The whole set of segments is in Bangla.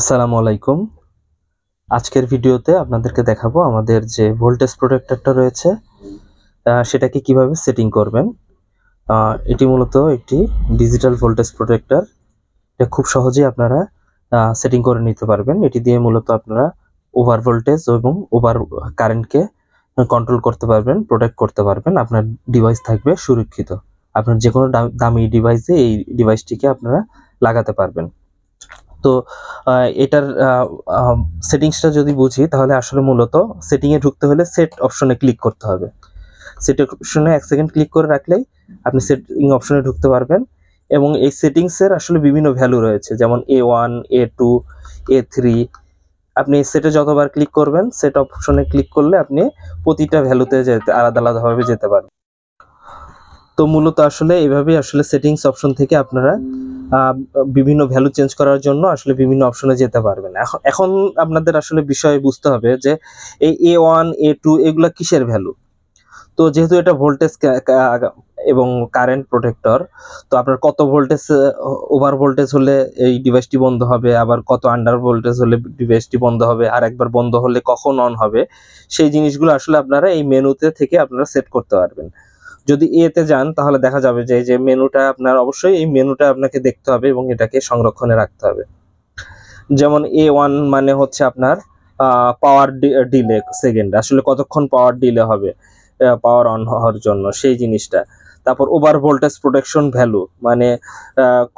আসসালামু আলাইকুম। আজকের ভিডিওতে আপনাদেরকে দেখাবো আমাদের যে ভোল্টেজ প্রোটেক্টরটা রয়েছে সেটাকে কিভাবে সেটিং করবেন। এটি মূলত একটি ডিজিটাল ভোল্টেজ প্রোটেক্টর। এটা খুব সহজেই আপনারা সেটিং করে নিতে পারবেন। এটি দিয়ে মূলত আপনারা ওভার ভোল্টেজ এবং ওভার কারেন্টকে কন্ট্রোল করতে পারবেন, প্রোটেক্ট করতে পারবেন। আপনার ডিভাইস থাকবে সুরক্ষিত। আপনার যেকোনো দামি ডিভাইসে এই ডিভাইসটিকে আপনারা লাগাতে পারবেন। তো এটার সেটিংসটা যদি বুঝি তাহলে আসলে মূলত সেটিংয়ে ঢুকতে হলে সেট অপশনে ক্লিক করতে হবে। সেট অপশনে 1 সেকেন্ড ক্লিক করে রাখলেই আপনি সেটিং অপশনে ঢুকতে পারবেন এবং এই সেটিংসের আসলে বিভিন্ন ভ্যালু রয়েছে, যেমন A1, A2, A3। আপনি সেটে যতবার ক্লিক করবেন, সেট অপশনে ক্লিক করলে আপনি প্রতিটা ভ্যালুতে আলাদাভাবে যেতে পারবেন। তো মূলত আসলে এভাবেই আসলে সেটিংস অপশন থেকে আপনারা বিভিন্ন ভ্যালু চেঞ্জ করার জন্য আসলে বিভিন্ন অপশনে যেতে পারবেন। এখন আপনাদের আসলে বিষয় বুঝতে হবে যে এই A1, A2 এগুলা কিসের ভ্যালু। তো যেহেতু এটা ভোল্টেজ এবং কারেন্ট প্রোটেক্টর, তো আপনার কত ভোল্টেজ ওভার ভোল্টেজ হলে এই ডিভাইসটি বন্ধ হবে, আবার কত আন্ডার ভোল্টেজ হলে ডিভাইসটি বন্ধ হবে, আর একবার বন্ধ হলে কখন অন হবে, সেই জিনিসগুলো আসলে আপনারা এই মেনুতে থেকে আপনারা সেট করতে পারবেন। যদি এতে যান তাহলে দেখা যাবে যে এই যে মেনুটা, আপনার অবশ্যই এই মেনুটা আপনাকে দেখতে হবে এবং এটাকে সংরক্ষণে রাখতে হবে। যেমন A1 মানে হচ্ছে আপনার পাওয়ার ডিলে সেকেন্ড, আসলে কতক্ষণ পাওয়ার ডিলে হবে পাওয়ার অন হওয়ার জন্য, সেই জিনিসটা। তারপর ওভার ভোল্টেজ প্রোটেকশন ভ্যালু মানে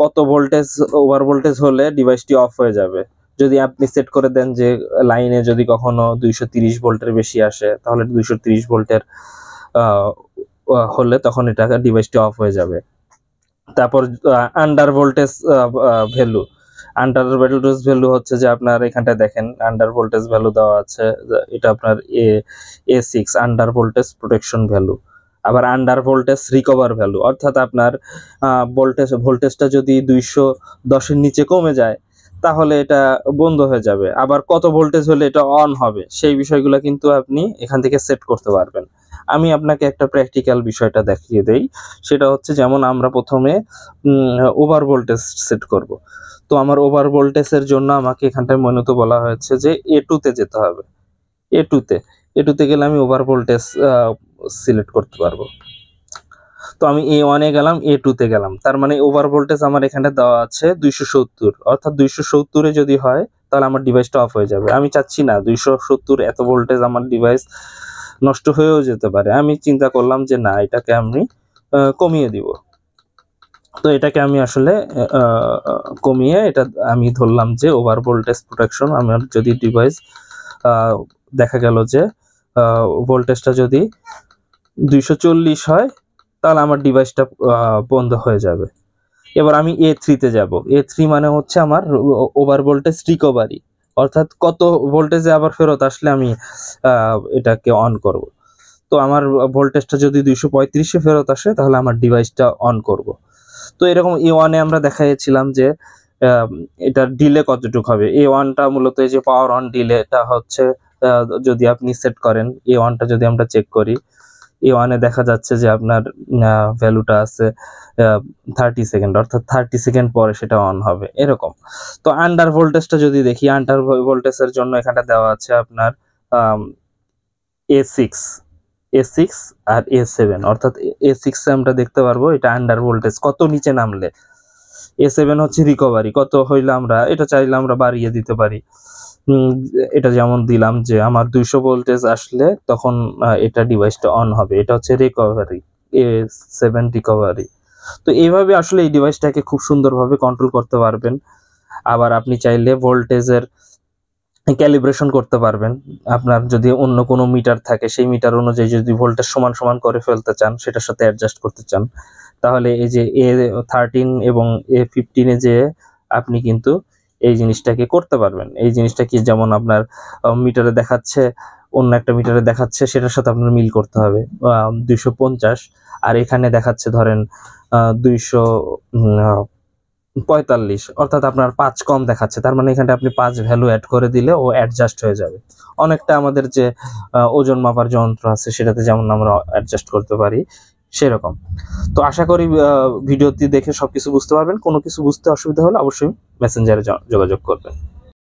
কত ভোল্টেজ ওভার ভোল্টেজ হলে ডিভাইসটি অফ হয়ে যাবে। যদি আপনি সেট করে দেন যে লাইনে যদি কখনো 230 ভোল্টের বেশি আসে, তাহলে 230 ভোল্টের হলে তখন এটা ডিভাইসটি অফ হয়ে যাবে। তারপর under voltage value, under voltage value হচ্ছে যে আপনার এখানটায় দেখেন আন্ডার ভোল্টেজ ভ্যালু দেওয়া আছে, এটা আপনার A6 under voltage protection value. আবার আন্ডার ভোল্টেজ রিকভার ভ্যালু, অর্থাৎ আপনার ভোল্টেজটা যদি 210 এর নিচে কমে যায় তাহলে এটা বন্ধ হয়ে যাবে। আবার কত ভোল্টেজ হলে এটা অন হবে, সেই বিষয়গুলো কিন্তু আপনি এখান থেকে সেট করতে পারবেন। আমি আপনাকে একটা প্র্যাকটিক্যাল বিষয়টা দেখিয়ে দেই। সেটা হচ্ছে, যেমন আমরা প্রথমে ওভার ভোল্টেজ সেট করব। তো আমার ওভার ভোল্টেজের জন্য আমাকে এখানটায় মূলত বলা হয়েছে যে A2 তে যেতে হবে। A2 তে গেলে আমি ওভার ভোল্টেজ সিলেক্ট করতে পারবো। তো আমি A1 এ গেলাম, A2 তে গেলাম, তার মানে ওভার ভোল্টেজ আমার এখানে দেওয়া আছে 270, অর্থাৎ 270 এ যদি হয় তাহলে আমার ডিভাইসটা অফ হয়ে যাবে। আমি চাচ্ছি না 270 এত ভোল্টেজ আমার ডিভাইস নষ্ট হয়েও যেতে পারে। আমি চিন্তা করলাম যে না, এটাকে আমি কমিয়ে দিব। তো এটাকে আমি আসলে কমিয়ে এটা আমি ধরলাম যে ওভার ভোল্টেজ প্রোটেকশন। আমার যদি ডিভাইস দেখা গেল যে ভোল্টেজটা যদি 240 হয় তাহলে আমার ডিভাইসটা বন্ধ হয়ে যাবে। এবার আমি A3 তে যাব। A3 মানে হচ্ছে আমার ওভার ভোল্টেজ রিকভারি, অর্থাৎ কত ভোল্টেজে আবার ফেরত আসলে আমি এটাকে অন করব। তো আমার ভোল্টেজটা যদি 235 এ ফেরত আসে তাহলে আমার ডিভাইসটা অন করব। তো এরকম A1 এ আমরা দেখাইছিলাম যে এটার ডিলে কতটুকু হবে। A1 টা মূলত এই যে পাওয়ার অন ডিলেটা হচ্ছে, যদি আপনি সেট করেন A1 টা, যদি আমরা চেক করি A1 এ দেখা যাচ্ছে যে আপনার ভ্যালুটা আছে 30 সেকেন্ড, অর্থাৎ 30 সেকেন্ড পরে সেটা অন হবে এরকম। তো আন্ডার ভোল্টেজটা যদি দেখি, আন্ডার ভোল্টেজের জন্য এখানে দেওয়া আছে আপনার A6 আর A7, অর্থাৎ A6 এ আমরা দেখতে পারবো এটা আন্ডার ভোল্টেজ কত নিচে নামলে। A7 হচ্ছে রিকভারি, কত হইলে আমরা এটা চাইলে আমরা বাড়িয়ে দিতে পারি। এটা যেমন দিলাম যে আমার 200 ভোল্টেজ আসলে তখন এটা ডিভাইসটা অন হবে, এটা হচ্ছে রিকভারি, A7 রিকভারি। তো এইভাবে আসলে এই ডিভাইসটাকে খুব সুন্দরভাবে কন্ট্রোল করতে পারবেন। আবার আপনি চাইলে ভোল্টেজের ক্যালিব্রেশন করতে পারবেন। আপনার যদি অন্য কোনো মিটার থাকে, সেই মিটার অনুযায়ী যদি ভোল্টেজ সমান করে ফেলতে চান, সেটার সাথে অ্যাডজাস্ট করতে চান, তাহলে এই যে A13 এবং A15 এ যে আপনি কিন্তু এই জিনিসটাকে করতে পারবেন। এই জিনিসটা কি, যেমন আপনার মিটারে দেখাচ্ছে, অন্য একটা মিটারে দেখাচ্ছে, সেটার সাথে আপনার মিল করতে হবে 250, আর এখানে দেখাচ্ছে ধরেন 245, অর্থাৎ আপনার 5 কম দেখাচ্ছে, তার মানে এখানে আপনি 5 ভ্যালু অ্যাড করে দিলে ও অ্যাডজাস্ট হয়ে যাবে। অনেকটা আমাদের যে ওজন মাপার যন্ত্র আছে সেটাতে যেমন আমরা অ্যাডজাস্ট করতে পারি সেরকম। তো আশা করি ভিডিওটি দেখে সবকিছু বুঝতে পারবেন। কোনো কিছু বুঝতে অসুবিধা হলে অবশ্যই মেসেঞ্জারে যোগাযোগ করবেন।